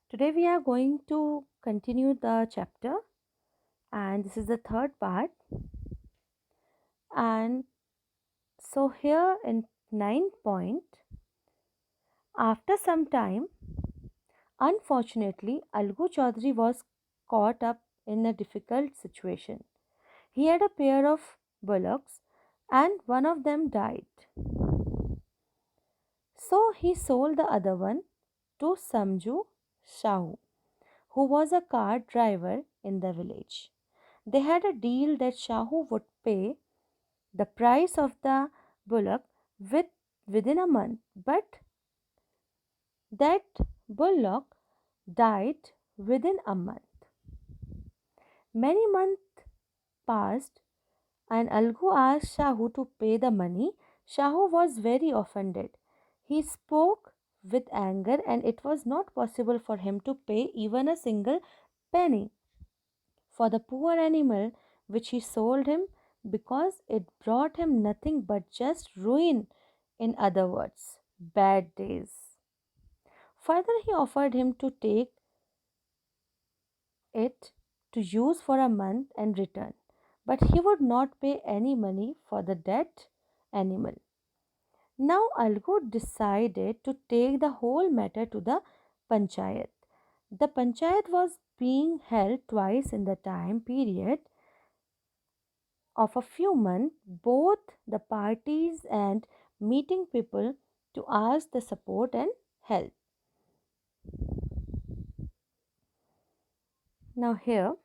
Today we are going to continue the chapter, and this is the third part. And so, here in 9 point, after some time, unfortunately, Algu Chaudhary was caught up in a difficult situation. He had a pair of bullocks, and one of them died. So, he sold the other one to Samju Shahu, who was a cart driver in the village. They had a deal that Shahu would pay the price of the bullock with, within a month, but that bullock died within a month. Many months passed, and Algu asked Shahu to pay the money. Shahu was very offended. He spoke with anger, and it was not possible for him to pay even a single penny for the poor animal which he sold him, because it brought him nothing but just ruin, in other words, bad days. Further, he offered him to take it to use for a month and return, but he would not pay any money for the dead animal. Now Algu decided to take the whole matter to the panchayat. The panchayat was being held twice in the time period of a few months, both the parties and meeting people to ask the support and help. Now, here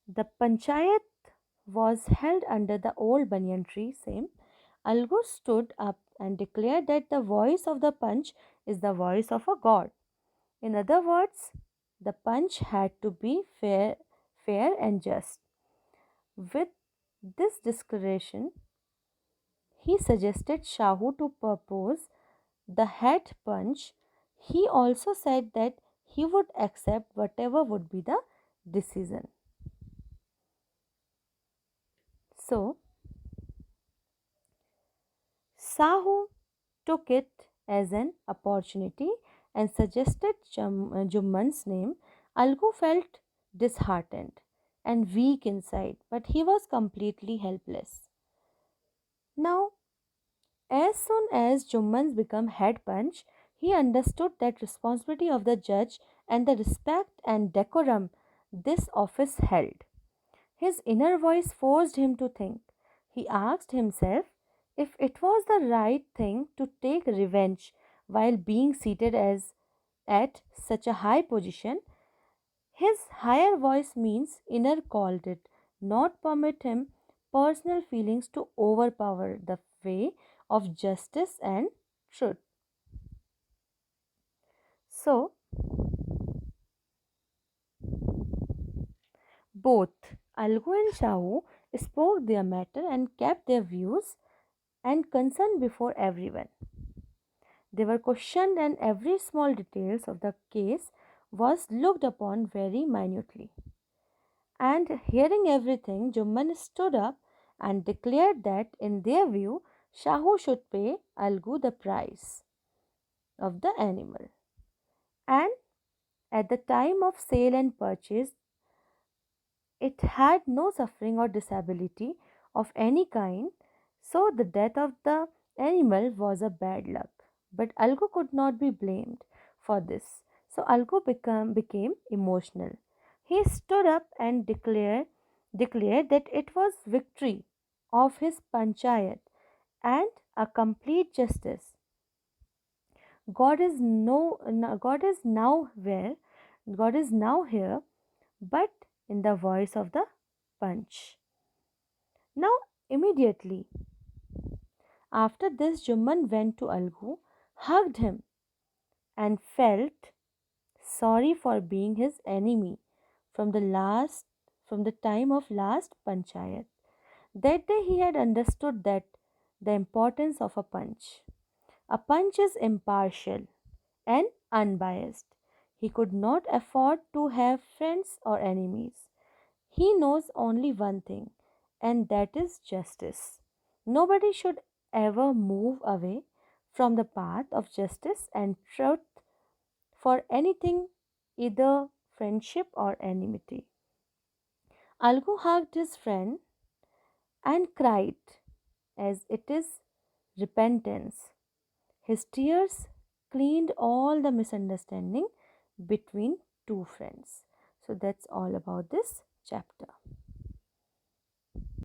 the panchayat was held under the old banyan tree. Same. Algu stood up and declared that the voice of the panch is the voice of a god. In other words, the panch had to be fair and just. With this declaration, he suggested Shahu to propose the head punch. He also said that he would accept whatever would be the decision. So, Sahu took it as an opportunity and suggested Jumman's name. Algu felt disheartened and weak inside, but he was completely helpless. Now, as soon as Jummans became head punch, he understood that responsibility of the judge and the respect and decorum this office held. His inner voice forced him to think. He asked himself if it was the right thing to take revenge while being seated as at such a high position. His higher voice means inner called it, not permit him personal feelings to overpower the way of justice and truth. So, both Algu and Shahu spoke their matter and kept their views and concern before everyone. They were questioned, and every small details of the case was looked upon very minutely. And hearing everything, Jumman stood up and declared that in their view, Shahu should pay Algu the price of the animal. And at the time of sale and purchase, it had no suffering or disability of any kind, so the death of the animal was a bad luck. But Algu could not be blamed for this, so Algu became emotional. He stood up and declared that it was victory of his panchayat and a complete justice. God is now where God is now here, but in the voice of the punch. Now, immediately after this, Jumman went to Algu, hugged him, and felt sorry for being his enemy from from the time of last panchayat. That day he had understood that the importance of a punch. A punch is impartial and unbiased. He could not afford to have friends or enemies. He knows only one thing, and that is justice. Nobody should ever move away from the path of justice and truth for anything, either friendship or enmity. Algu hugged his friend and cried, as it is repentance. His tears cleaned all the misunderstanding between two friends. So that's all about this chapter.